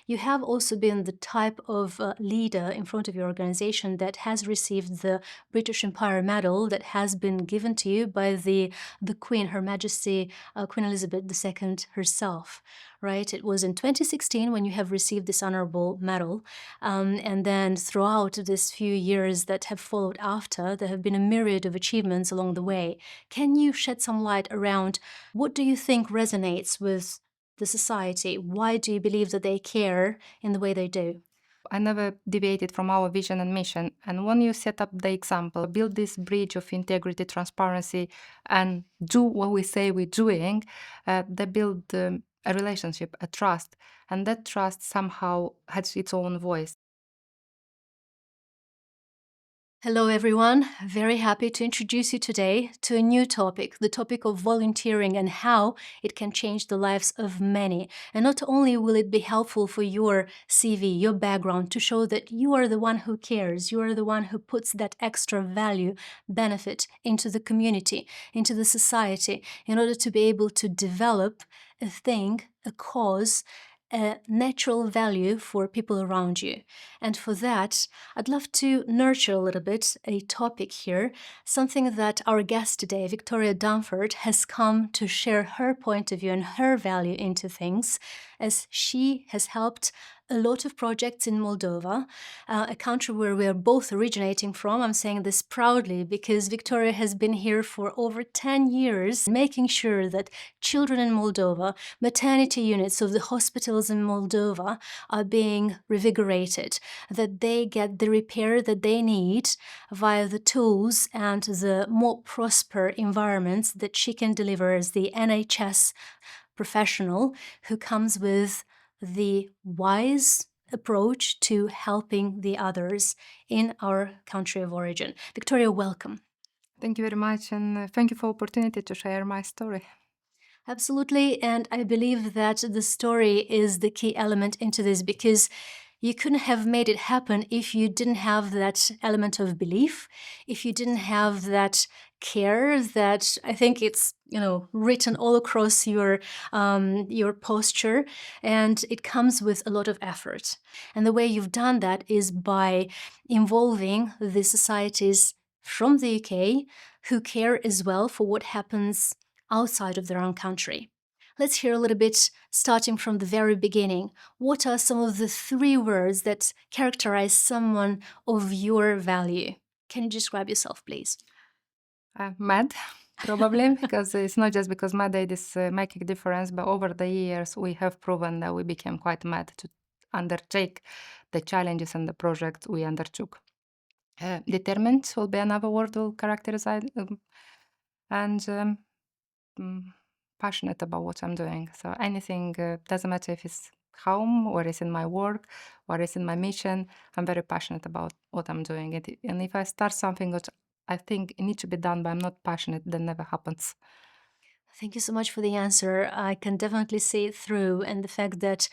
you have also been the type of leader in front of your organization that has received the British Empire Medal that has been given to you by the Queen, Her Majesty Queen Elizabeth II herself, right? It was in 2016 when you have received this honorable medal, and then throughout this few years that have followed after, there have been a myriad of achievements along the way. Can you shed some light around what do you think resonates with the society? Why do you believe that they care in the way they do? I never deviated from our vision and mission. And when you set up the example, build this bridge of integrity, transparency, and do what we say we're doing, they build a relationship, a trust. And that trust somehow has its own voice. Hello everyone, very happy to introduce you today to a new topic, the topic of volunteering and how it can change the lives of many. And not only will it be helpful for your CV, your background, to show that you are the one who cares, you are the one who puts that extra value, benefit into the community, into the society, in order to be able to develop a thing, a cause, a natural value for people around you. And for that, I'd love to nurture a little bit a topic here, something that our guest today, Victoria Dunford, has come to share her point of view and her value into things, as she has helped a lot of projects in Moldova, a country where we are both originating from. I'm saying this proudly because Victoria has been here for over 10 years, making sure that children in Moldova, maternity units of the hospitals in Moldova are being revigorated, that they get the repair that they need via the tools and the more prosper environments that she can deliver as the NHS professional who comes with the wise approach to helping the others in our country of origin. Victoria, welcome. Thank you very much, and thank you for the opportunity to share my story. Absolutely, and I believe that the story is the key element into this, because you couldn't have made it happen if you didn't have that element of belief, if you didn't have that care that I think it's written all across your posture, and it comes with a lot of effort. And the way you've done that is by involving the societies from the UK who care as well for what happens outside of their own country. Let's hear a little bit, starting from the very beginning. What are some of the 3 words that characterize someone of your value? Can you describe yourself, please? Mad, probably, because it's not just because mad age is making a difference, but over the years we have proven that we became quite mad to undertake the challenges and the projects we undertook. Determined will be another word will characterize and passionate about what I'm doing. So anything, doesn't matter if it's home or it's in my work or it's in my mission, I'm very passionate about what I'm doing. And if I start something which I think it needs to be done, but I'm not passionate, then never happens. Thank you so much for the answer. I can definitely see it through, and the fact that,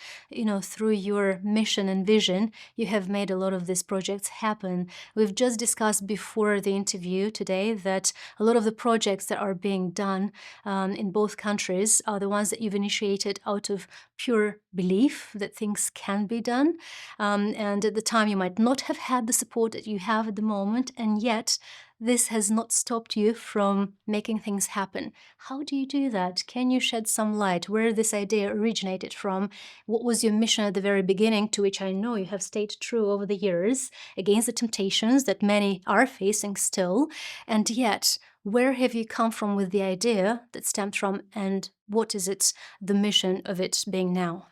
through your mission and vision, you have made a lot of these projects happen. We've just discussed before the interview today that a lot of the projects that are being done in both countries are the ones that you've initiated out of pure belief that things can be done. And at the time, you might not have had the support that you have at the moment, and yet this has not stopped you from making things happen. How do you do that? Can you shed some light where this idea originated from? What was your mission at the very beginning, to which I know you have stayed true over the years, against the temptations that many are facing still? And yet, where have you come from with the idea that stemmed from, and what is it, the mission of it being now?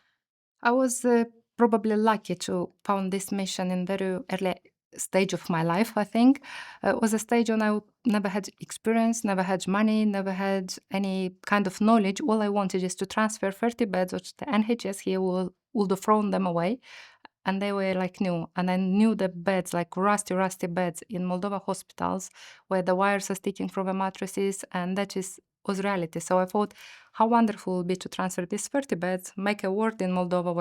I was probably lucky to found this mission in very early stage of my life, I think. It was a stage when I never had experience, never had money, never had any kind of knowledge. All I wanted is to transfer 30 beds, which the NHS here would have thrown them away. And they were like new. And I knew the beds, like rusty beds in Moldova hospitals, where the wires are sticking from the mattresses, and that was reality. So I thought, how wonderful it would be to transfer these 30 beds, make a ward in Moldova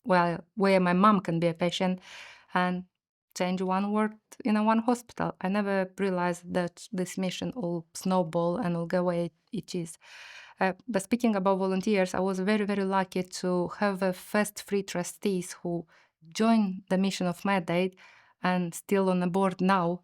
where my mom can be a patient, and change one ward in a one hospital. I never realized that this mission will snowball and will go where it is. But speaking about volunteers, I was very, very lucky to have the first 3 trustees who joined the mission of Mandate and still on the board now,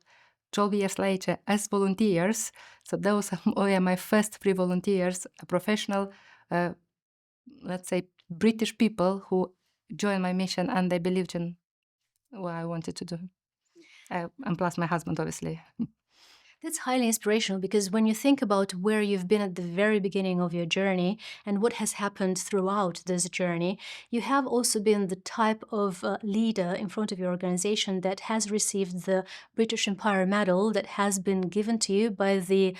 12 years later, as volunteers. So those were my first 3 volunteers, a professional, let's say, British people who joined my mission and they believed in what I wanted to do. And plus my husband, obviously. That's highly inspirational because when you think about where you've been at the very beginning of your journey and what has happened throughout this journey, you have also been the type of leader in front of your organization that has received the British Empire Medal that has been given to you by the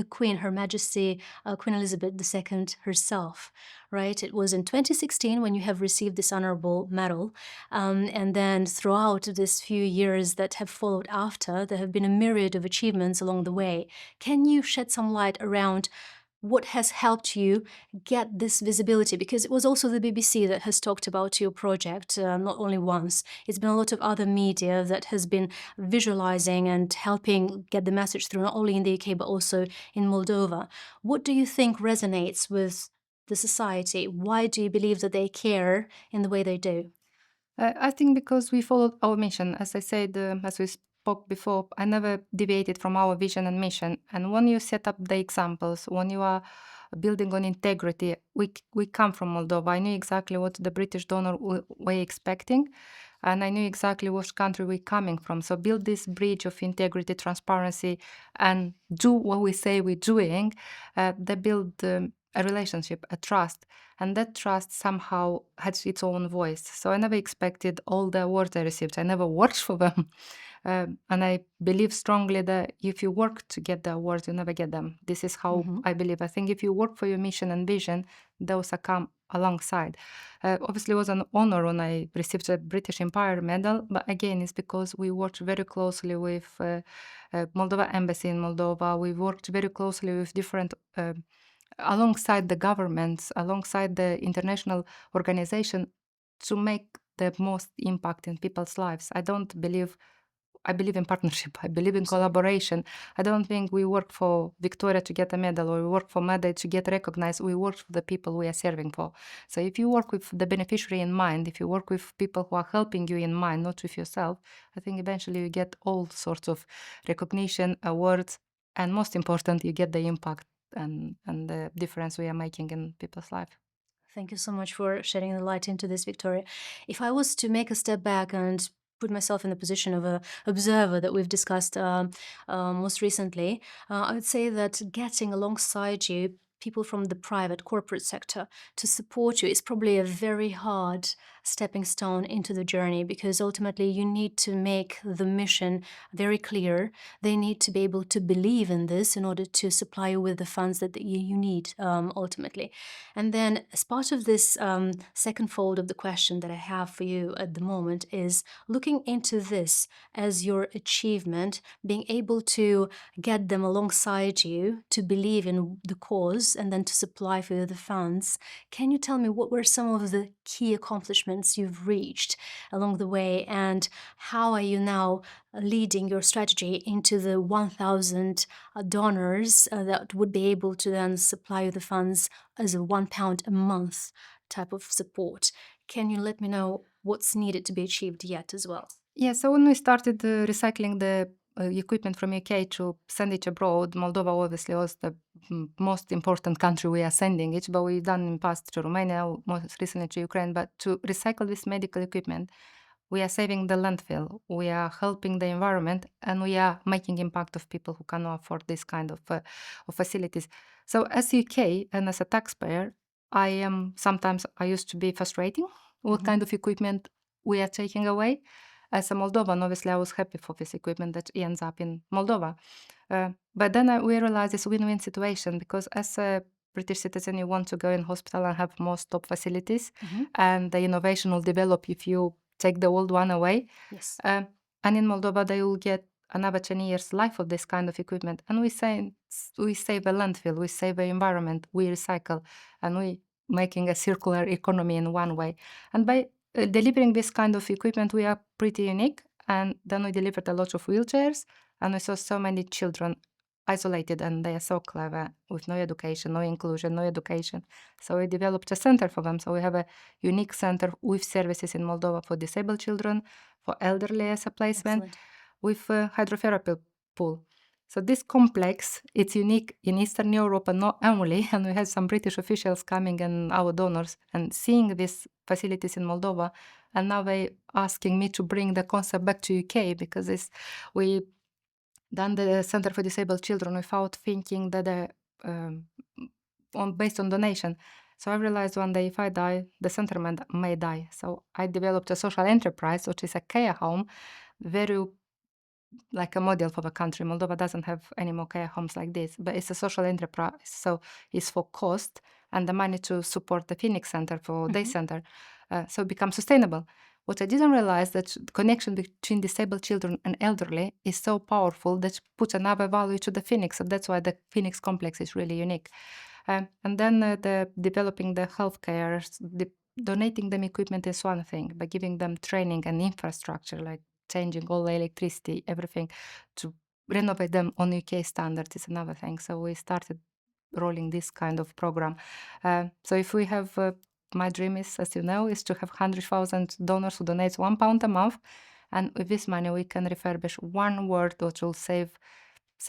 Queen, Her Majesty Queen Elizabeth II herself. Right? It was in 2016 when you have received this honorable medal. And then throughout these few years that have followed after, there have been a myriad of achievements along the way. Can you shed some light around what has helped you get this visibility? Because it was also the BBC that has talked about your project not only once. It's been a lot of other media that has been visualizing and helping get the message through, not only in the UK but also in Moldova. What do you think resonates with the society? Why do you believe that they care in the way they do? I think because we followed our mission. As I said, as we spoke before, I never deviated from our vision and mission. And when you set up the examples, when you are building on integrity, we come from Moldova. I knew exactly what the British donor were expecting, and I knew exactly which country we're coming from. So build this bridge of integrity, transparency, and do what we say we're doing. They build a relationship, a trust, and that trust somehow has its own voice. So I never expected all the awards I received. I never worked for them. And I believe strongly that if you work to get the awards, you never get them. This is how I believe. I think if you work for your mission and vision, those come alongside. Obviously, it was an honor when I received the British Empire Medal, but again, it's because we worked very closely with Moldova Embassy in Moldova. We worked very closely with different alongside the governments, alongside the international organization, to make the most impact in people's lives. I believe in partnership. I believe in collaboration. I don't think we work for Victoria to get a medal or we work for Mandate to get recognized. We work for the people we are serving for. So if you work with the beneficiary in mind, if you work with people who are helping you in mind, not with yourself, I think eventually you get all sorts of recognition, awards, and most important, you get the impact and the difference we are making in people's life. Thank you so much for shedding the light into this, Victoria. If I was to make a step back and put myself in the position of an observer that we've discussed most recently, I would say that getting alongside you people from the private corporate sector to support you is probably a very hard stepping stone into the journey, because ultimately you need to make the mission very clear. They need to be able to believe in this in order to supply you with the funds that you need ultimately. And then as part of this second fold of the question that I have for you at the moment is looking into this as your achievement, being able to get them alongside you to believe in the cause and then to supply for you the funds. Can you tell me what were some of the key accomplishments you've reached along the way, and how are you now leading your strategy into the 1,000 donors that would be able to then supply you the funds as a £1 a month type of support? Can you let me know what's needed to be achieved yet as well? Yeah, so when we started recycling the equipment from UK to send it abroad, Moldova obviously was the most important country we are sending it, but we've done in the past to Romania, most recently to Ukraine. But to recycle this medical equipment, we are saving the landfill, we are helping the environment, and we are making impact of people who cannot afford this kind of facilities. So as UK and as a taxpayer, I used to be frustrating what kind of equipment we are taking away. As a Moldovan, obviously, I was happy for this equipment that ends up in Moldova. But then we realized it's a win-win situation, because as a British citizen, you want to go in hospital and have more top facilities, and the innovation will develop if you take the old one away. Yes. And in Moldova, they will get another 10 years life of this kind of equipment. And we save the landfill, we save the environment, we recycle, and we making a circular economy in one way. And by delivering this kind of equipment, we are pretty unique. And then we delivered a lot of wheelchairs, and we saw so many children isolated and they are so clever with no education, no inclusion, no education. So we developed a center for them. So we have a unique center with services in Moldova for disabled children, for elderly as a placement, Excellent. with a hydrotherapy pool. So this complex, it's unique in Eastern Europe and not only, and we had some British officials coming and our donors and seeing these facilities in Moldova, and now they asking me to bring the concept back to UK because we done the Center for Disabled Children without thinking that based on donation. So I realized one day if I die, the center may die. So I developed a social enterprise, which is a care home, very like a model for the country. Moldova doesn't have any more care homes like this, but it's a social enterprise. So it's for cost and the money to support the Phoenix Center for day center. So it becomes sustainable. What I didn't realize that the connection between disabled children and elderly is so powerful that puts another value to the Phoenix. So that's why the Phoenix complex is really unique. And then developing the healthcare, donating them equipment is one thing, but giving them training and infrastructure, like changing all the electricity, everything, to renovate them on UK standards is another thing. So we started rolling this kind of program. So if we have, my dream is, as you know, is to have 100,000 donors who donate £1 a month. And with this money, we can refurbish one ward which will save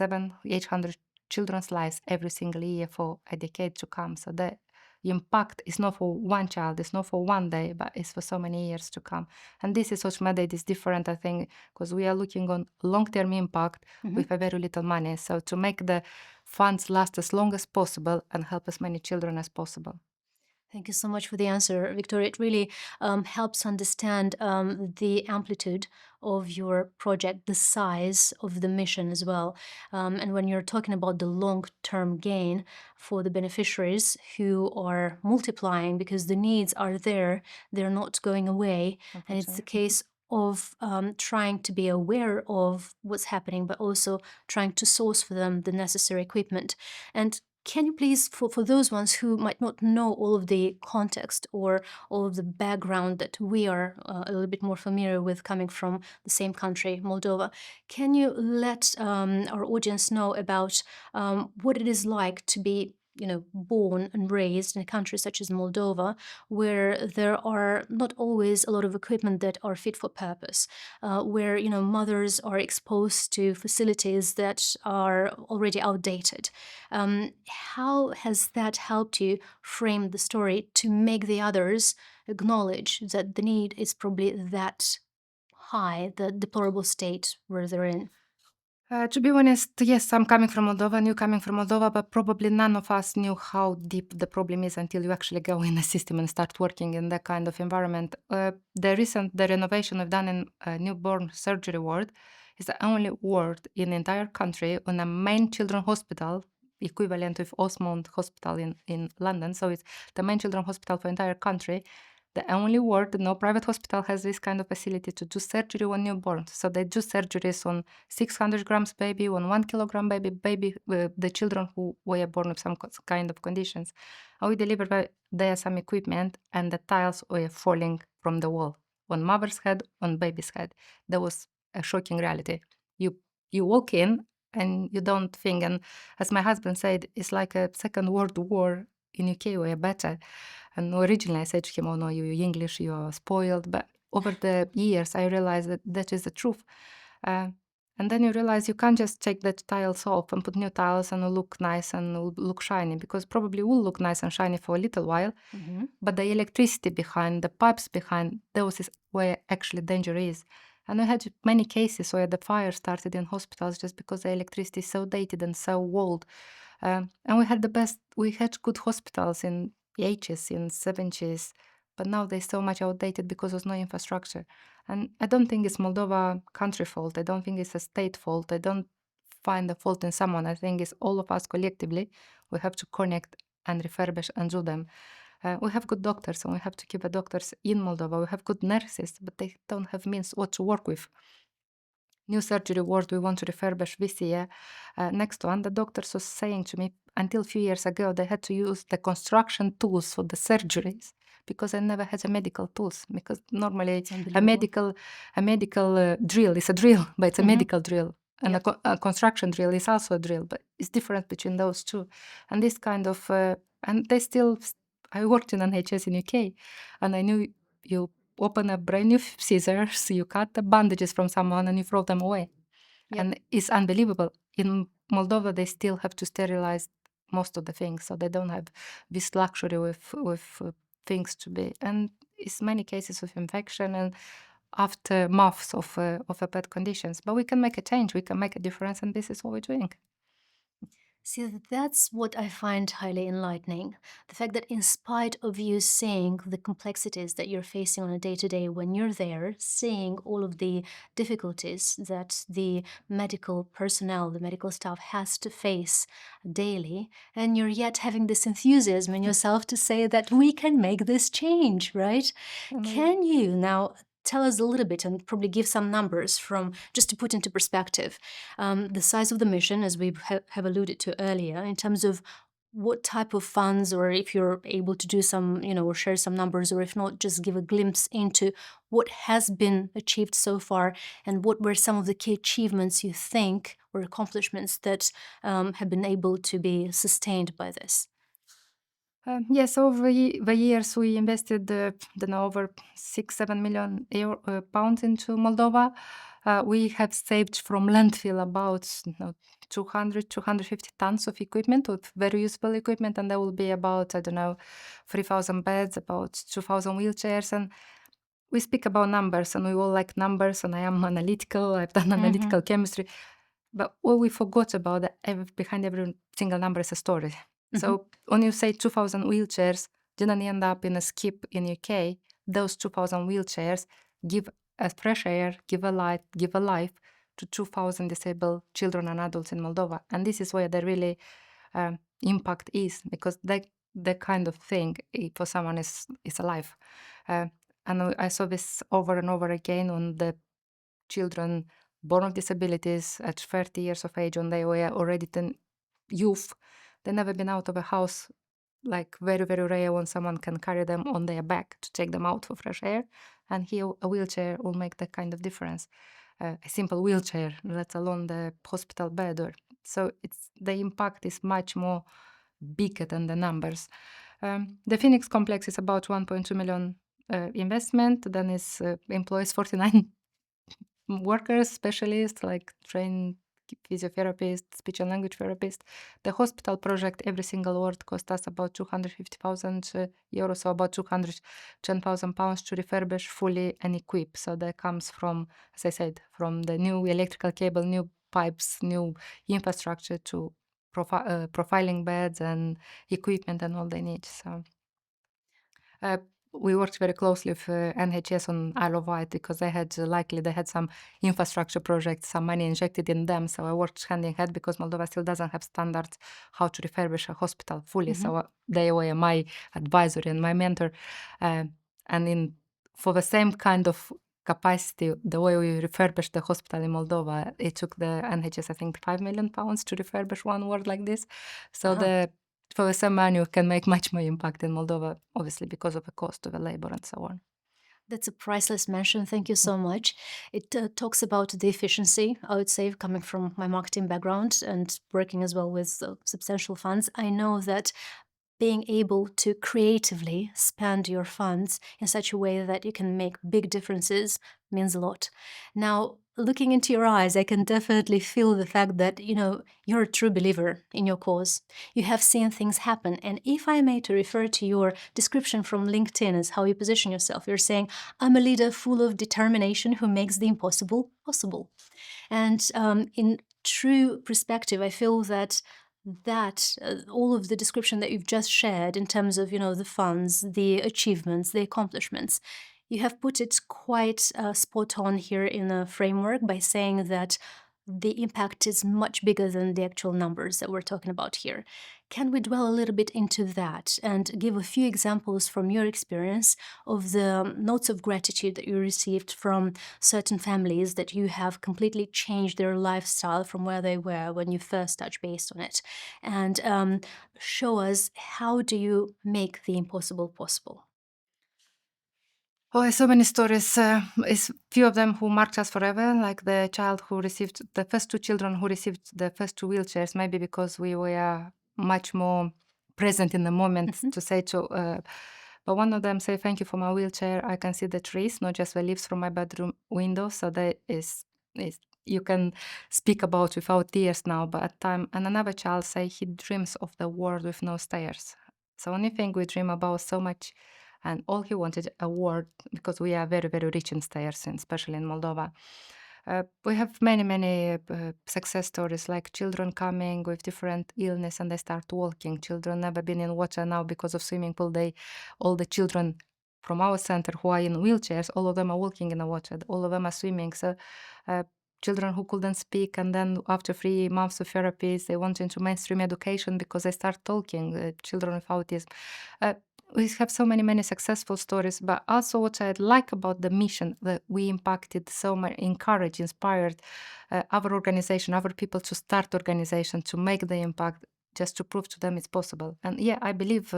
800 children's lives every single year for a decade to come. So the impact is not for one child, it's not for one day, but it's for so many years to come. And this is what 𝗪𝗏 is different, I think, because we are looking on long-term impact with a very little money. So to make the funds last as long as possible and help as many children as possible. Thank you so much for the answer, Victoria. It really helps understand the amplitude of your project, the size of the mission as well. And when you're talking about the long-term gain for the beneficiaries who are multiplying because the needs are there, they're not going away. And it's the case of trying to be aware of what's happening, but also trying to source for them the necessary equipment. And can you please, for those ones who might not know all of the context or all of the background that we are a little bit more familiar with coming from the same country, Moldova, can you let our audience know about what it is like to be born and raised in a country such as Moldova, where there are not always a lot of equipment that are fit for purpose, where mothers are exposed to facilities that are already outdated. How has that helped you frame the story to make the others acknowledge that the need is probably that high, the deplorable state where they're in? To be honest, yes, I'm coming from Moldova, you coming from Moldova, but probably none of us knew how deep the problem is until you actually go in the system and start working in that kind of environment. The renovation we've done in a newborn surgery ward is the only ward in the entire country on a main children's hospital, equivalent with Osmond Hospital in London. So it's the main children's hospital for the entire country. The only ward, no private hospital has this kind of facility to do surgery on newborns. So they do surgeries on 600 grams baby, on 1 kilogram baby, the children who were born with some kind of conditions. And we delivered there some equipment and the tiles were falling from the wall on mother's head, on baby's head. That was a shocking reality. You walk in and you don't think, and as my husband said, it's like a Second World War in UK were better. And originally I said to him, oh no, you English, you are spoiled. But over the years, I realized that that is the truth. And then you realize you can't just take the tiles off and put new tiles and look nice and look shiny, because probably will look nice and shiny for a little while. But the electricity behind, the pipes behind, those is where actually danger is. And we had many cases where the fire started in hospitals just because the electricity is so dated and so old. And we had good hospitals in the 80s, in 70s, but now they're so much outdated because there's no infrastructure. And I don't think it's Moldova country fault. I don't think it's a state fault. I don't find the fault in someone. I think it's all of us collectively. We have to connect and refurbish and do them. We have good doctors and we have to keep the doctors in Moldova. We have good nurses, but they don't have means what to work with. New surgery ward we want to refurbish this year. Next one, the doctors was saying to me, until a few years ago, they had to use the construction tools for the surgeries because I never had the medical tools. Because normally a medical drill is a drill, but it's a medical drill. And Yep. a construction drill is also a drill, but it's different between those two. And this kind of, and they still, I worked in NHS in UK, and I knew you open a brand new scissors, you cut the bandages from someone and you throw them away. Yep. And it's unbelievable. In Moldova, they still have to sterilize most of the things, so they don't have this luxury with things to be. And it's many cases of infection and aftermaths of a bad conditions. But we can make a change, we can make a difference, and this is what we're doing. See, that's what I find highly enlightening. The fact that in spite of you seeing the complexities that you're facing on a day-to-day when you're there, seeing all of the difficulties that the medical personnel, the medical staff has to face daily, and you're yet having this enthusiasm in yourself to say that we can make this change, right? Can you now tell us a little bit and probably give some numbers from, just to put into perspective, the size of the mission, as we have alluded to earlier, in terms of what type of funds, or if you're able to do some, or share some numbers, or if not, just give a glimpse into what has been achieved so far and what were some of the key achievements you think or accomplishments that have been able to be sustained by this. Yes, over the years we invested over 6-7 million pounds into Moldova. We have saved from landfill about 200-250 tons of equipment, with very useful equipment, and there will be about 3,000 beds, about 2,000 wheelchairs, and we speak about numbers, and we all like numbers, and I am analytical. I've done analytical chemistry, but what we forgot about behind every single number is a story. So when you say 2,000 wheelchairs didn't end up in a skip in UK, those 2,000 wheelchairs give a fresh air, give a light, give a life to 2,000 disabled children and adults in Moldova. And this is where the really impact is, because that kind of thing for someone is a life. And I saw this over and over again on the children born with disabilities at 30 years of age, when they were already youth. They've never been out of a house, like very, very rare when someone can carry them on their back to take them out for fresh air. And here a wheelchair will make that kind of difference. A simple wheelchair, let alone the hospital bed. So the impact is much more bigger than the numbers. The Phoenix complex is about 1.2 million investment. Then it employs 49 workers, specialists, like trained physiotherapists, speech and language therapists. The hospital project, every single ward, cost us about 250,000 euros, so about 210,000 pounds to refurbish fully and equip. So that comes from, as I said, from the new electrical cable, new pipes, new infrastructure to profiling beds and equipment and all they need. So we worked very closely with NHS on Isle of Wight, because they had some infrastructure projects, some money injected in them. So I worked hand in hand, because Moldova still doesn't have standards how to refurbish a hospital fully. So they were my advisor and my mentor. And for the same kind of capacity, the way we refurbished the hospital in Moldova, it took the NHS, I think, 5 million pounds to refurbish one ward like this. So for the same money, you can make much more impact in Moldova, obviously, because of the cost of the labor and so on. That's a priceless mention. Thank you so much. It talks about the efficiency, I would say, coming from my marketing background and working as well with substantial funds. I know that being able to creatively spend your funds in such a way that you can make big differences means a lot. Now, looking into your eyes, I can definitely feel the fact that, you're a true believer in your cause. You have seen things happen. And if I may to refer to your description from LinkedIn as how you position yourself, you're saying, I'm a leader full of determination who makes the impossible possible. And in true perspective, I feel that all of the description that you've just shared in terms of, the funds, the achievements, the accomplishments, you have put it quite spot on here in a framework by saying that the impact is much bigger than the actual numbers that we're talking about here. Can we dwell a little bit into that and give a few examples from your experience of the notes of gratitude that you received from certain families that you have completely changed their lifestyle from where they were when you first touched base on it? And show us, how do you make the impossible possible? Oh, so many stories. Is few of them who marked us forever, like the child who received the first two children who received the first two wheelchairs, maybe because we were much more present in the moment Mhm. to say to. But one of them say, "Thank you for my wheelchair. I can see the trees, not just the leaves from my bedroom window." So that is you can speak about without tears now. But at time, and another child say he dreams of the world with no stairs. So only thing we dream about so much, and all he wanted a word, because we are very, very rich in stairs, and especially in Moldova. We have many, many success stories, like children coming with different illness and they start walking. Children never been in water, now because of swimming pool. All the children from our center who are in wheelchairs, all of them are walking in the water. All of them are swimming. So uh, children who couldn't speak, and then after 3 months of therapies, they went into mainstream education because they start talking. Children with autism. Uh, we have so many, many successful stories, but also what I like about the mission, that we impacted so much, encouraged, inspired other organization, other people to start organization, to make the impact, just to prove to them it's possible. And yeah, I believe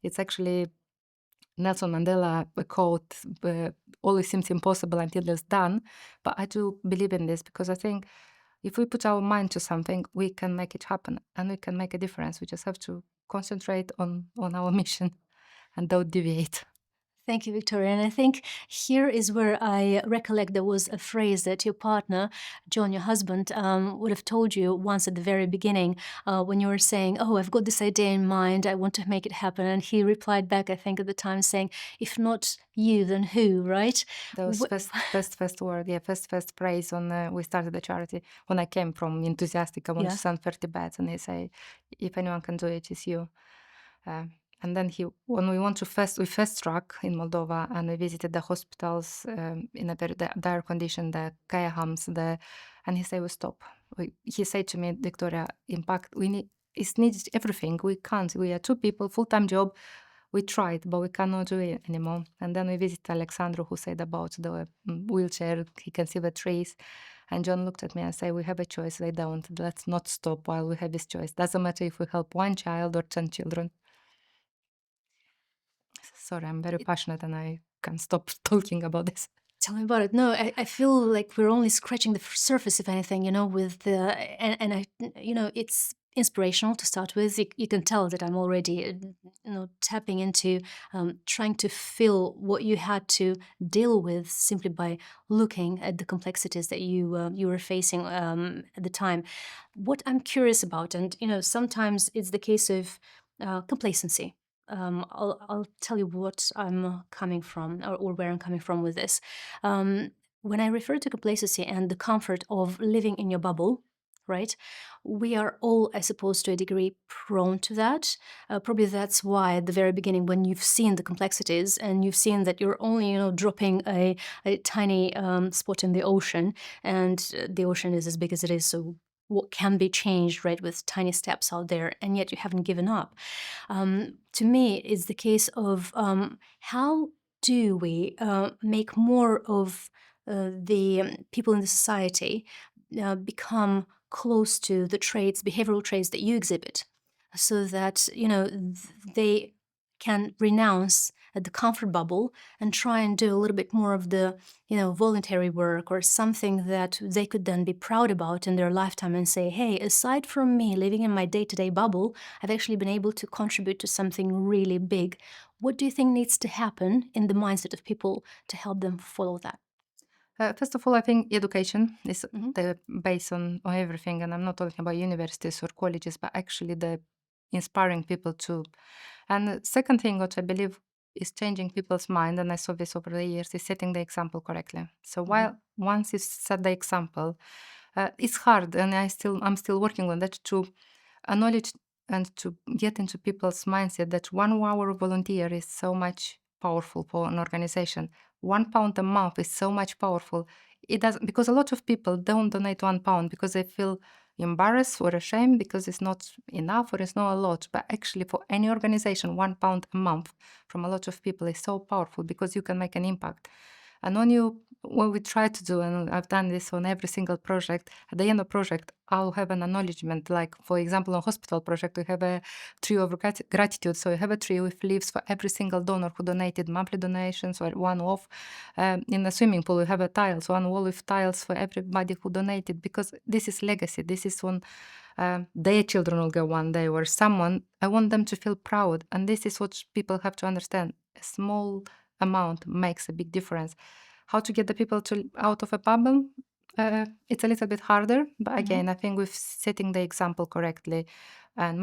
it's actually Nelson Mandela quote, always seems impossible until it's done. But I do believe in this, because I think if we put our mind to something, we can make it happen and we can make a difference. We just have to concentrate on our mission and don't deviate. Thank you, Victoria. And I think here is where I recollect there was a phrase that your partner, John, your husband, would have told you once at the very beginning when you were saying, "Oh, I've got this idea in mind. I want to make it happen." And he replied back, I think at the time, saying, "If not you, then who?" Right? That was first word, yeah, first praise on we started the charity. When I came from enthusiastic, I want Yeah. to send 30 beds, and they say, if anyone can do it, it's you. And then when we we first struck in Moldova, and we visited the hospitals in a very dire condition, the care homes, and he said, "We stop." He said to me, "Victoria, impact, it needs everything. We can't. We are two people, full-time job. We tried, but we cannot do it anymore." And then we visited Alexandru, who said about the wheelchair. He can see the trees. And John looked at me and said, "We have a choice. They don't. Let's not stop while we have this choice. Doesn't matter if we help one child or 10 children." Sorry, I'm very passionate and I can't stop talking about this. Tell me about it. No, I feel like we're only scratching the surface, if anything, with the, and I, it's inspirational to start with. You can tell that I'm already, tapping into trying to feel what you had to deal with simply by looking at the complexities that you were facing at the time. What I'm curious about, and, sometimes it's the case of complacency. I'll tell you what I'm coming from, or where I'm coming from with this. When I refer to complacency and the comfort of living in your bubble, right? We are all, I suppose, to a degree prone to that. Probably that's why at the very beginning, when you've seen the complexities and you've seen that you're only, dropping a tiny spot in the ocean, and the ocean is as big as it is, so what can be changed, right, with tiny steps out there, and yet you haven't given up. To me, it's the case of how do we make more of the people in the society become close to the traits, behavioral traits that you exhibit, so that they can renounce the comfort bubble and try and do a little bit more of the voluntary work, or something that they could then be proud about in their lifetime and say, "Hey, aside from me living in my day-to-day bubble, I've actually been able to contribute to something really big." What do you think needs to happen in the mindset of people to help them follow that? First of all, I think education is Mhm. the base on everything, and I'm not talking about universities or colleges, but actually the inspiring people too. And the second thing, what I believe is changing people's mind, and I saw this over the years, is setting the example correctly. So Mhm. while once you set the example, it's hard, and I'm still working on that, to acknowledge and to get into people's mindset that 1 hour of volunteer is so much powerful for an organization. £1 a month is so much powerful. It doesn't, because a lot of people don't donate £1 because they feel embarrassed or ashamed because it's not enough or it's not a lot. But actually, for any organization, £1 a month from a lot of people is so powerful, because you can make an impact. And when you what we try to do, and I've done this on every single project, at the end of project, I'll have an acknowledgement. Like, for example, on hospital project, we have a tree of gratitude. So we have a tree with leaves for every single donor who donated monthly donations or one-off. In the swimming pool, we have a tiles, one wall with tiles for everybody who donated, because this is legacy. This is when their children will go one day, or someone. I want them to feel proud. And this is what people have to understand. A small amount makes a big difference. How to get the people out of a bubble? It's a little bit harder, but again, I think with setting the example correctly and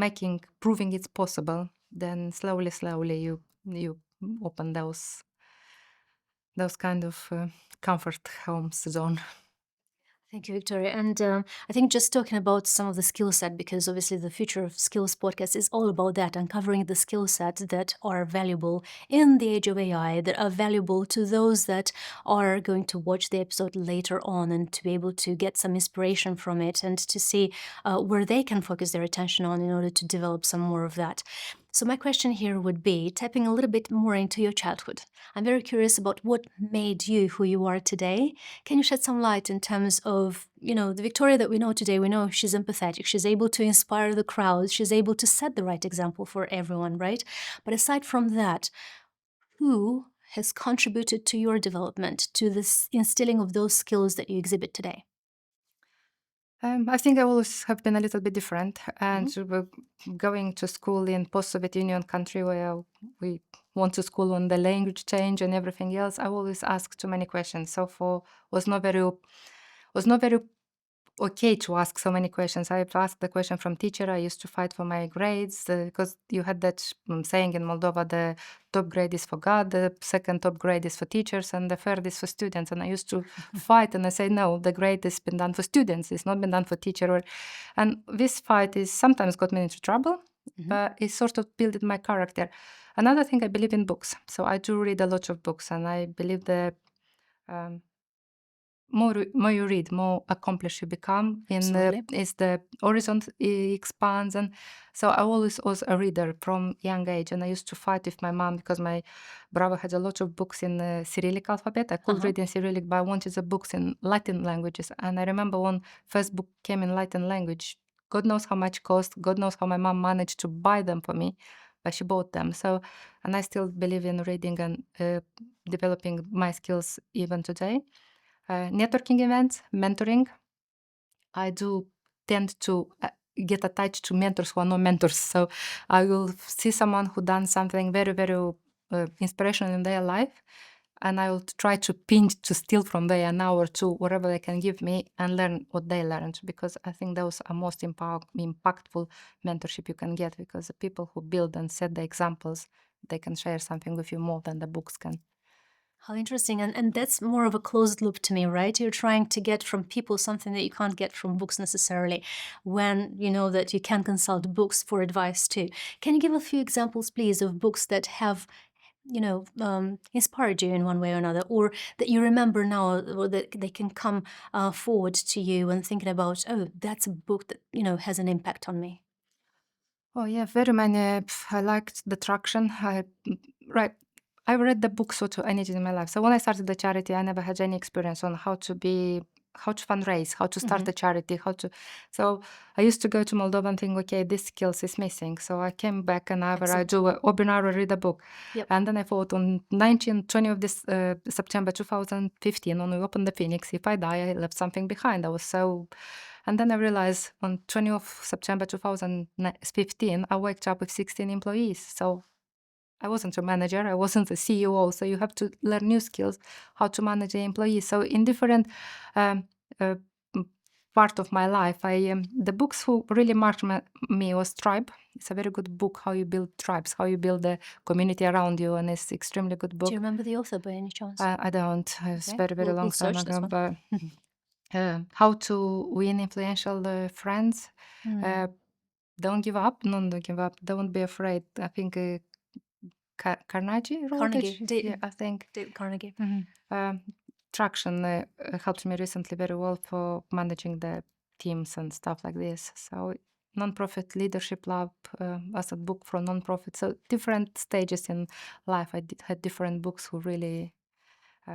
proving it's possible, then slowly you open those kind of comfort homes zone. Thank you, Victoria. And I think just talking about some of the skill set, because obviously the Future of Skills podcast is all about that, uncovering the skill sets that are valuable in the age of AI, that are valuable to those that are going to watch the episode later on and to be able to get some inspiration from it and to see where they can focus their attention on in order to develop some more of that. So my question here would be, tapping a little bit more into your childhood. I'm very curious about what made you who you are today. Can you shed some light in terms of, the Victoria that we know today? We know she's empathetic, she's able to inspire the crowd, she's able to set the right example for everyone, right? But aside from that, who has contributed to your development, to this instilling of those skills that you exhibit today? I think I always have been a little bit different, and going to school in post-Soviet Union country where we went to school on the language change and everything else, I always asked too many questions. So was not very okay to ask so many questions. I asked the question from teacher. I used to fight for my grades because you had that saying in Moldova: the top grade is for God, the second top grade is for teachers, and the third is for students. And I used to fight, and I say, no, the grade has been done for students. It's not been done for teacher. And this fight is sometimes got me into trouble, but it sort of built my character. Another thing, I believe in books. So I do read a lot of books, and I believe that more you read, more accomplished you become. Is the horizon expands, and so I always was a reader from young age. And I used to fight with my mom because my brother had a lot of books in Cyrillic alphabet. I could read in Cyrillic, but I wanted the books in Latin languages. And I remember when first book came in Latin language, God knows how much cost. God knows how my mom managed to buy them for me, but she bought them. So, and I still believe in reading and developing my skills even today. Networking events, mentoring. I do tend to get attached to mentors who are not mentors. So I will see someone who done something very, very inspirational in their life, and I will try to pinch, to steal from there an hour or two, whatever they can give me, and learn what they learned, because I think those are most impactful mentorship you can get, because the people who build and set the examples, they can share something with you more than the books can. How interesting. And that's more of a closed loop to me, right? You're trying to get from people something that you can't get from books necessarily, when you know that you can consult books for advice too. Can you give a few examples, please, of books that have inspired you in one way or another, or that you remember now, or that they can come forward to you when thinking about, oh, that's a book that, has an impact on me? Oh yeah, very many. I liked the traction. I read the books so to anything in my life. So when I started the charity, I never had any experience on how to fundraise, how to start a charity, So I used to go to Moldova and think, okay, this skills is missing. So I came back, and I do ordinary read a book. Yep. And then I thought on 19-20 of this September 2015, when we opened the Phoenix, if I die, I left something behind. And then I realized on 20th of September 2015, I waked up with 16 employees. So I wasn't a manager, I wasn't a CEO. So you have to learn new skills, how to manage the employees. So in different part of my life, the books who really marked me was Tribe. It's a very good book, how you build tribes, how you build the community around you, and it's extremely good book. Do you remember the author by any chance? I don't. It's very, very long time search this ago. one. But how to win influential friends. Don't give up. Don't give up. Don't be afraid. I think Carnegie wrote it. Yeah, I think. Dale Carnegie. Traction helped me recently very well for managing the teams and stuff like this. So Nonprofit Leadership Lab as a book for nonprofit. So different stages in life, I had different books who really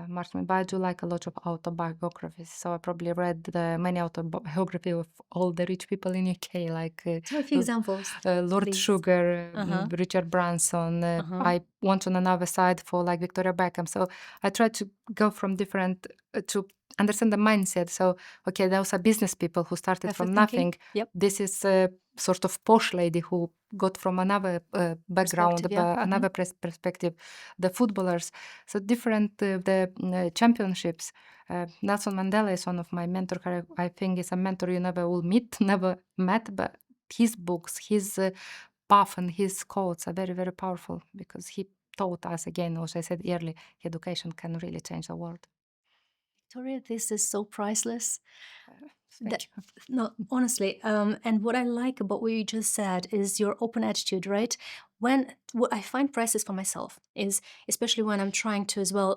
Martin, but I do like a lot of autobiographies. So I probably read many autobiography of all the rich people in UK, like Tell a few examples, Lord please. Sugar, Uh-huh. Richard Branson. Uh-huh. I went on another side for like Victoria Beckham. So I try to go from different to understand the mindset. So okay, those are business people who started from Perfect thinking. nothing. Yep. This is a sort of posh lady who got from another background, Perspective, yeah. another perspective. The footballers, so different the championships. Nelson Mandela is one of my mentors. I think is a mentor you never will meet, never met, but his books, his path and his quotes are very, very powerful because he taught us again, as I said earlier, education can really change the world. Victoria, this is so priceless. Thank you. No, honestly, and what I like about what you just said is your open attitude, right? What I find priceless for myself is, especially when I'm trying to as well,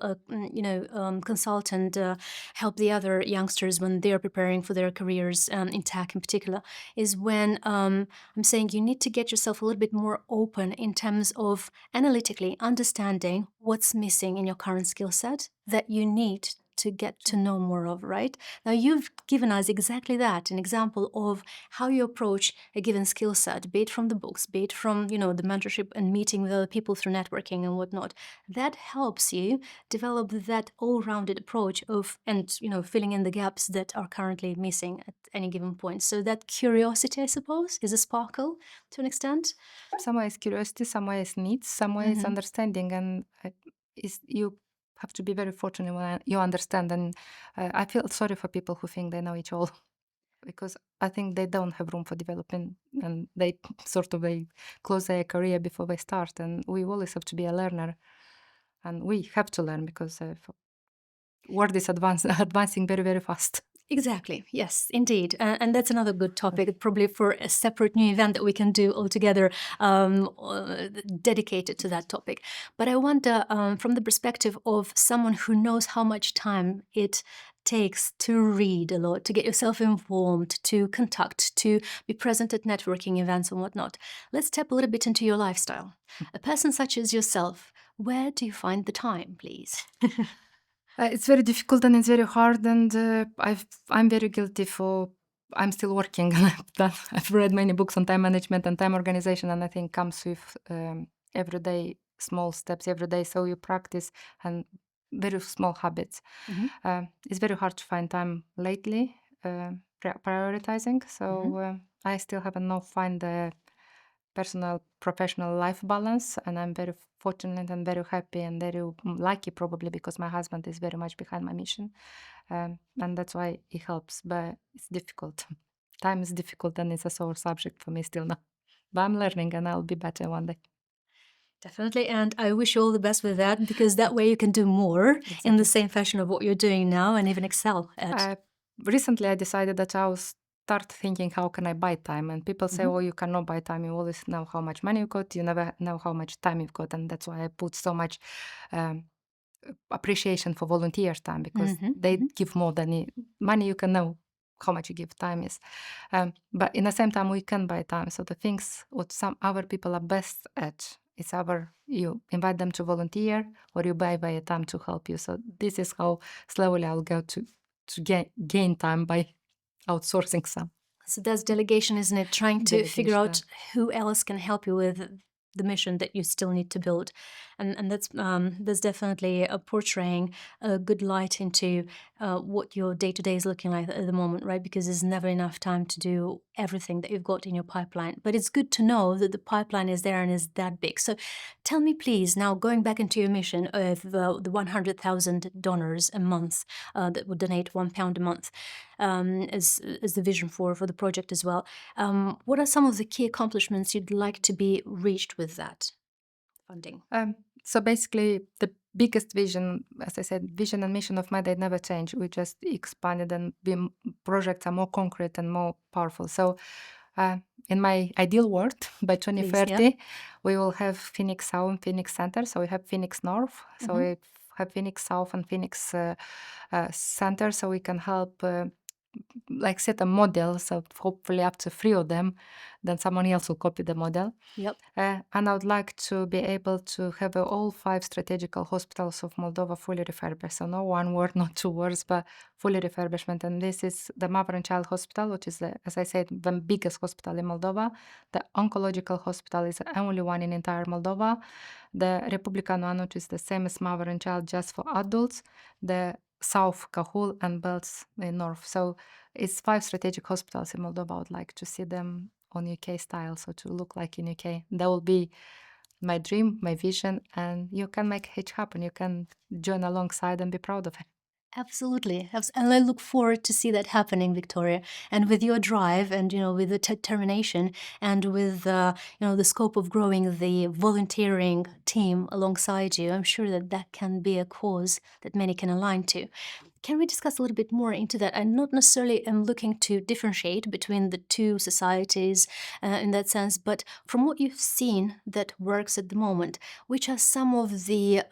consult and help the other youngsters when they're preparing for their careers in tech in particular, is when I'm saying you need to get yourself a little bit more open in terms of analytically understanding what's missing in your current skill set that you need to get to know more of, right? Now, you've given us exactly that, an example of how you approach a given skill set, be it from the books, be it from, the mentorship and meeting with other people through networking and whatnot. That helps you develop that all-rounded approach of, and, filling in the gaps that are currently missing at any given point. So that curiosity, I suppose, is a sparkle to an extent. Some way is curiosity, some way is needs, some way is understanding, and you have to be very fortunate when you understand. And I feel sorry for people who think they know it all, because I think they don't have room for development, and they close their career before they start. And we always have to be a learner, and we have to learn because world is advancing very, very fast. Exactly. Yes, indeed. And that's another good topic, probably for a separate new event that we can do altogether dedicated to that topic. But I wonder, from the perspective of someone who knows how much time it takes to read a lot, to get yourself informed, to contact, to be present at networking events and whatnot, let's step a little bit into your lifestyle. A person such as yourself, where do you find the time, please? It's very difficult and it's very hard, and I'm very guilty for. I'm still working, and I've read many books on time management and time organization, and I think comes with everyday small steps every day. So you practice and very small habits. It's very hard to find time lately, prioritizing. So I still haven't now find the personal professional life balance, and I'm very fortunate and very happy and very lucky, probably because my husband is very much behind my mission, and that's why it helps, but it's difficult. Time is difficult, and it's a sore subject for me still now, but I'm learning and I'll be better one day. Definitely, and I wish you all the best with that, because that way you can do more in the same fashion of what you're doing now and even excel at. Recently I decided that I will start thinking, how can I buy time? And people say, oh, you cannot buy time, you always know how much money you got, you never know how much time you've got. And that's why I put so much appreciation for volunteers time, because they give more than money. You can know how much you give time is, but in the same time we can buy time. So the things what some other people are best at, it's either you invite them to volunteer or you buy a time to help you. So this is how slowly I'll go to gain time by outsourcing some. So that's delegation, isn't it? Trying to figure out who else can help you with the mission that you still need to build, and that's definitely portraying a good light into what your day-to-day is looking like at the moment, right? Because there's never enough time to do everything that you've got in your pipeline, but it's good to know that the pipeline is there and is that big. So tell me, please, now going back into your mission of the 100,000 donors a month that would donate £1 a month as the vision for the project as well. What are some of the key accomplishments you'd like to be reached with that funding? So basically, the biggest vision, as I said, vision and mission of 𝗪𝗏 never change. We just expanded, and projects are more concrete and more powerful. So in my ideal world, by 2030, we will have Phoenix South and Phoenix Center. So we have Phoenix North. So we have Phoenix South and Phoenix Center. So we can help like set a model, so hopefully after 3 of them, then someone else will copy the model. Yep. And I would like to be able to have all 5 strategical hospitals of Moldova fully refurbished. So no one word, not 2 words, but fully refurbishment. And this is the Mother and Child Hospital, which is, as I said, the biggest hospital in Moldova. The oncological hospital is the only one in entire Moldova. The Republican one, which is the same as Mother and Child, just for adults. The South Cahul and Belts in North. So it's 5 strategic hospitals in Moldova. I would like to see them on UK style, so to look like in UK. That will be my dream, my vision, and you can make it happen. You can join alongside and be proud of it. Absolutely. And I look forward to see that happening, Victoria. And with your drive and, with the determination and with, the scope of growing the volunteering team alongside you, I'm sure that that can be a cause that many can align to. Can we discuss a little bit more into that? I'm not necessarily am looking to differentiate between the two societies in that sense, but from what you've seen that works at the moment, which are some of the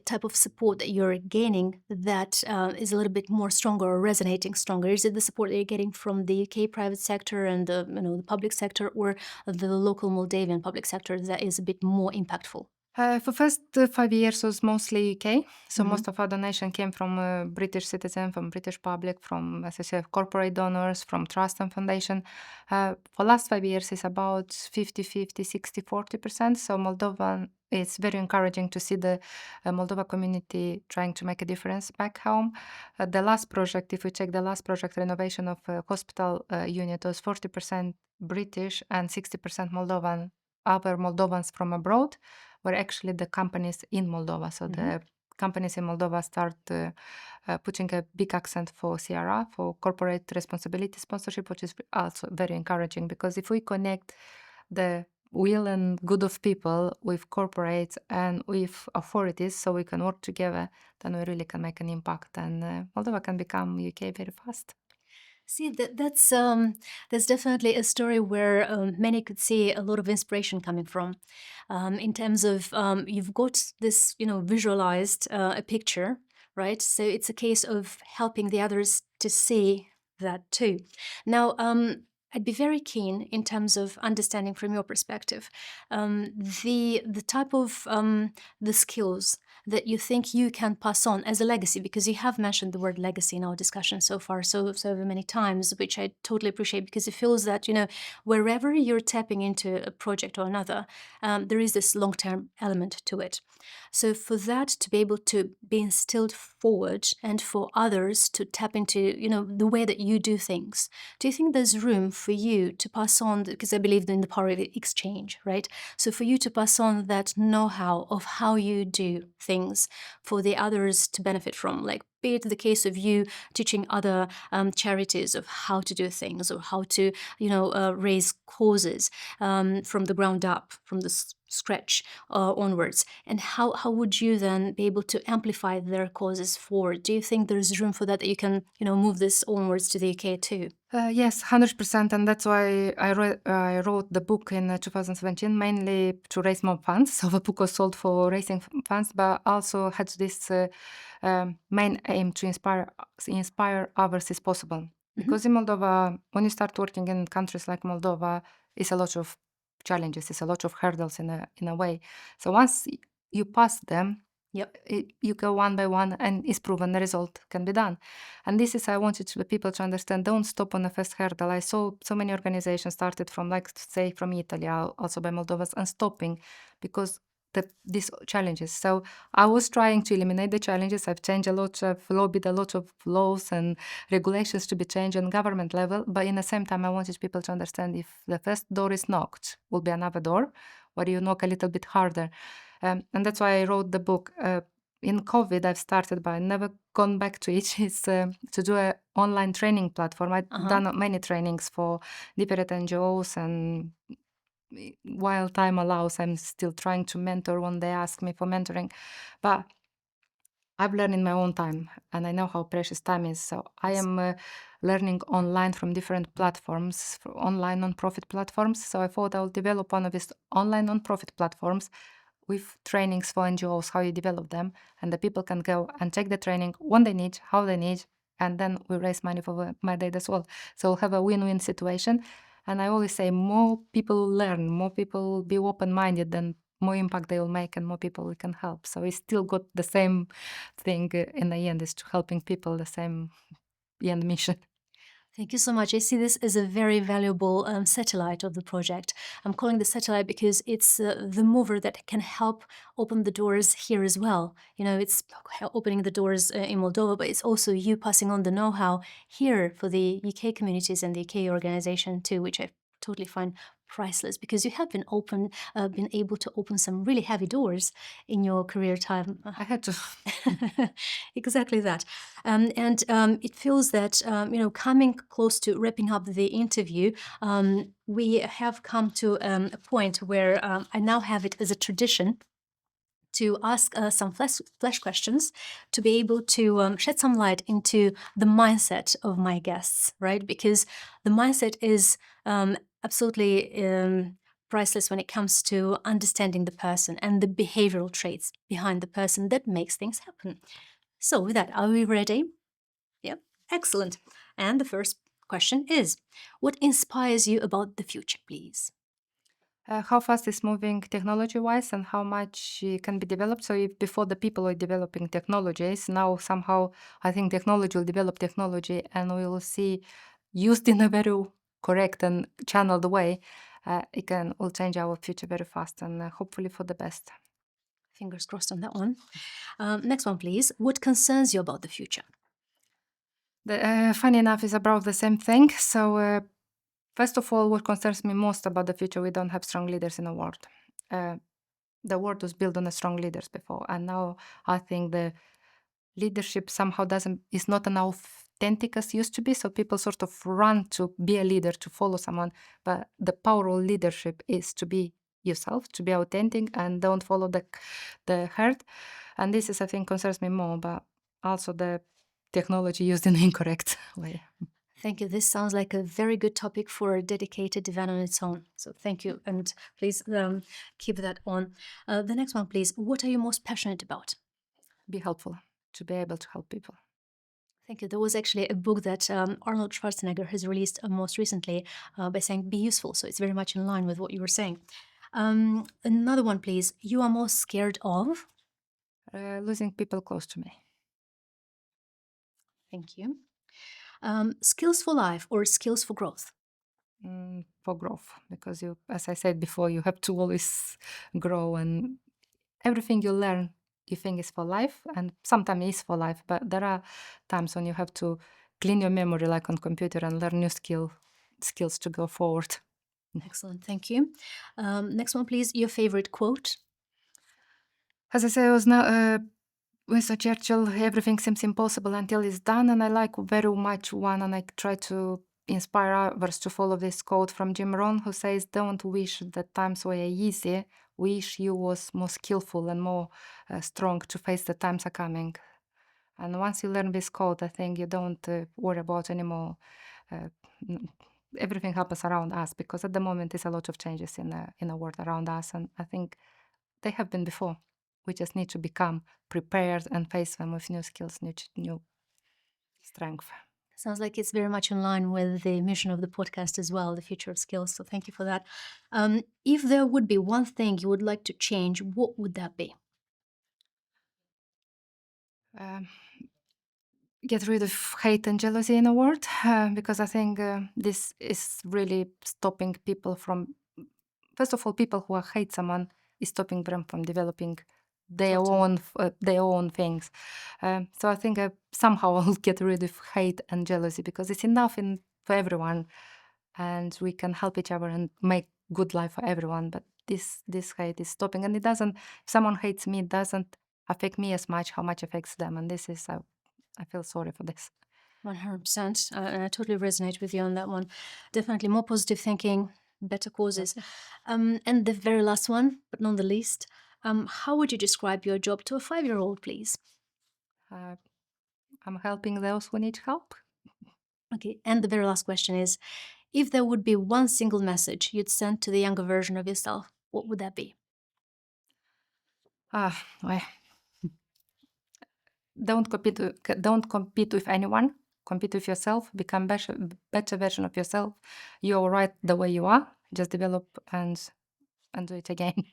type of support that you're gaining that is a little bit more stronger or resonating stronger? Is it the support that you're getting from the UK private sector and the public sector, or the local Moldavian public sector that is a bit more impactful? For first 5 years was mostly UK. So most of our donation came from British citizen, from British public, from, as I said, corporate donors, from trust and foundation. For last 5 years is about 50-50, 60-40%. So Moldovan, it's very encouraging to see the Moldova community trying to make a difference back home. The last project, if we check the last project, renovation of hospital unit, was 40% British and 60% Moldovan, other Moldovans from abroad, were actually the companies in Moldova. So the companies in Moldova start putting a big accent for CRA, for corporate responsibility sponsorship, which is also very encouraging, because if we connect the will and good of people with corporates and with authorities, so we can work together, then we really can make an impact, and Moldova can become UK very fast. See, that's definitely a story where many could see a lot of inspiration coming from, in terms of you've got this, visualized a picture, right? So it's a case of helping the others to see that too. Now, I'd be very keen in terms of understanding from your perspective the type of the skills that you think you can pass on as a legacy, because you have mentioned the word legacy in our discussion so far so many times, which I totally appreciate, because it feels that, wherever you're tapping into a project or another, there is this long-term element to it. So for that to be able to be instilled forward and for others to tap into, the way that you do things, do you think there's room for you to pass on, because I believe in the power of exchange, right? So for you to pass on that know-how of how you do things for the others to benefit from, like be it the case of you teaching other charities of how to do things, or how to, raise causes from the ground up, from the scratch onwards, and how would you then be able to amplify their causes forward? Do you think there's room for that you can, move this onwards to the UK too? Yes, 100%, and that's why I wrote the book in 2017, mainly to raise more funds. So the book was sold for raising funds, but also had this main aim to inspire others is possible. Because in Moldova, when you start working in countries like Moldova, it's a lot of challenges, it's a lot of hurdles in a way. So once you pass them, Yep. you go one by one, and it's proven the result can be done. And this is, I wanted the people to understand, don't stop on the first hurdle. I saw so many organizations started from, like, say, from Italy, also by Moldovans, and stopping because these challenges. So I was trying to eliminate the challenges. I've changed a lot, I've lobbied a lot of laws and regulations to be changed on government level. But in the same time, I wanted people to understand, if the first door is knocked, will be another door, where you knock a little bit harder. And that's why I wrote the book. In COVID, I've started, but I've never gone back to it. It's to do an online training platform. I've done many trainings for different NGOs, and while time allows, I'm still trying to mentor when they ask me for mentoring. But I've learned in my own time, and I know how precious time is. So I am learning online from different platforms, online non-profit platforms. So I thought I'll develop one of these online non-profit platforms with trainings for NGOs, how you develop them, and the people can go and take the training when they need, how they need, and then we raise money for my dad as well. So we'll have a win-win situation. And I always say more people will learn, more people will be open-minded, then more impact they will make and more people we can help. So we still got the same thing in the end, is to helping people, the same end mission. Thank you so much. I see this as a very valuable satellite of the project. I'm calling the satellite because it's the mover that can help open the doors here as well. You know, it's opening the doors in Moldova, but it's also you passing on the know-how here for the UK communities and the UK organization too, which I totally find priceless, because you have been able to open some really heavy doors in your career time. I had to. Exactly that. It feels that, coming close to wrapping up the interview, we have come to a point where I now have it as a tradition to ask some flash questions to be able to shed some light into the mindset of my guests, right? Because the mindset is absolutely priceless when it comes to understanding the person and the behavioral traits behind the person that makes things happen. So with that, are we ready? Yep, excellent. And the first question is, what inspires you about the future, please? How fast is moving technology-wise and how much can be developed. So if before the people are developing technologies, now somehow I think technology will develop technology and we will see used in a very correct and channeled way, will change our future very fast and hopefully for the best. Fingers crossed on that one. Next one, please. What concerns you about the future? Funny enough, is about the same thing. So first of all, what concerns me most about the future, we don't have strong leaders in the world. The world was built on the strong leaders before, and now I think the leadership somehow is not an authentic as used to be. So people sort of run to be a leader, to follow someone, but the power of leadership is to be yourself, to be authentic, and don't follow the herd. And this is, I think, concerns me more, but also the technology used in the incorrect way. Thank you. This sounds like a very good topic for a dedicated event on its own. So thank you. And please keep that on. The next one, please. What are you most passionate about? Be helpful, to be able to help people. Thank you. There was actually a book that Arnold Schwarzenegger has released most recently by saying, be useful. So it's very much in line with what you were saying. Another one, please. You are most scared of? Losing people close to me. Thank you. Skills for life or skills for growth? For growth, because you, as I said before, you have to always grow, and everything you learn you think is for life, and sometimes is for life, but there are times when you have to clean your memory like on computer and learn new skills to go forward. Excellent, thank you. Next one, please. Your favorite quote? As I say, it was now Winston Churchill, everything seems impossible until it's done, and I like very much one, and I try to inspire others to follow this quote from Jim Rohn, who says, don't wish that times were easy, wish you was more skillful and more strong to face the times are coming. And once you learn this quote, I think you don't worry about anymore. Everything happens around us, because at the moment there's a lot of changes in the world around us, and I think they have been before. We just need to become prepared and face them with new skills, new strength. Sounds like it's very much in line with the mission of the podcast as well, the future of skills. So thank you for that. If there would be one thing you would like to change, what would that be? Get rid of hate and jealousy in the world, because I think this is really stopping people from, first of all, people who hate someone is stopping them from developing their own things. So I think somehow I'll get rid of hate and jealousy, because it's enough for everyone, and we can help each other and make good life for everyone. But this hate is stopping, and it doesn't. If someone hates me, it doesn't affect me as much how much affects them, and this is I feel sorry for this. 100%. I totally resonate with you on that one. Definitely more positive thinking, better causes. And the very last one, but not the least, how would you describe your job to a 5-year-old, please? I'm helping those who need help. Okay, and the very last question is, if there would be one single message you'd send to the younger version of yourself, what would that be? Well, don't compete with anyone. compete with yourself, become better version of yourself. You're right the way you are. Just develop and do it again,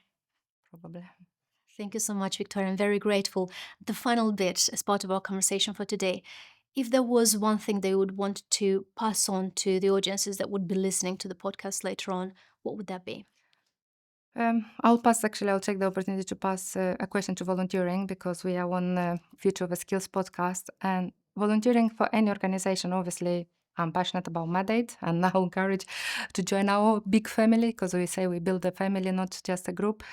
probably. Thank you so much, Victoria. I'm very grateful. The final bit as part of our conversation for today. If there was one thing they would want to pass on to the audiences that would be listening to the podcast later on, what would that be? I'll take the opportunity to pass a question to volunteering, because we are on Future of Skills podcast. And volunteering for any organization, obviously, I'm passionate about 𝗪𝗏 and now encourage to join our big family, because we say we build a family, not just a group.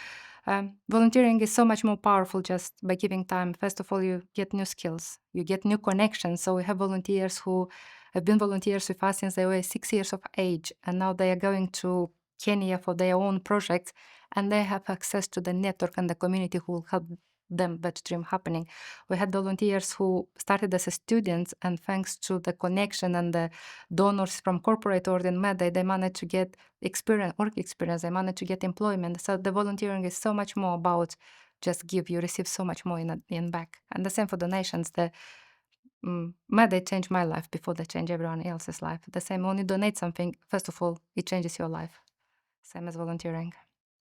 Volunteering is so much more powerful just by giving time. First of all, you get new skills, you get new connections. So we have volunteers who have been volunteers with us since they were 6 years of age, and now they are going to Kenya for their own projects, and they have access to the network and the community who will help them that dream happening. We had volunteers who started as students, and thanks to the connection and the donors from corporate world in 𝗪𝗏, they managed to get work experience, they managed to get employment. So the volunteering is so much more about just give, you receive so much more in back. And the same for donations. The 𝗪𝗏 changed my life before they change everyone else's life. The same, when you donate something, first of all, it changes your life. Same as volunteering.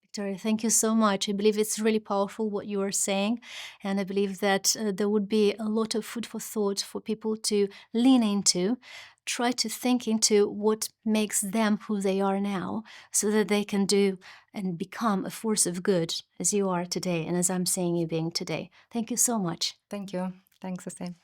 Victoria, thank you so much. I believe it's really powerful what you are saying, and I believe that there would be a lot of food for thought for people to lean into, try to think into what makes them who they are now, so that they can do and become a force of good as you are today, and as I'm seeing you being today. Thank you so much. Thank you. Thanks the same.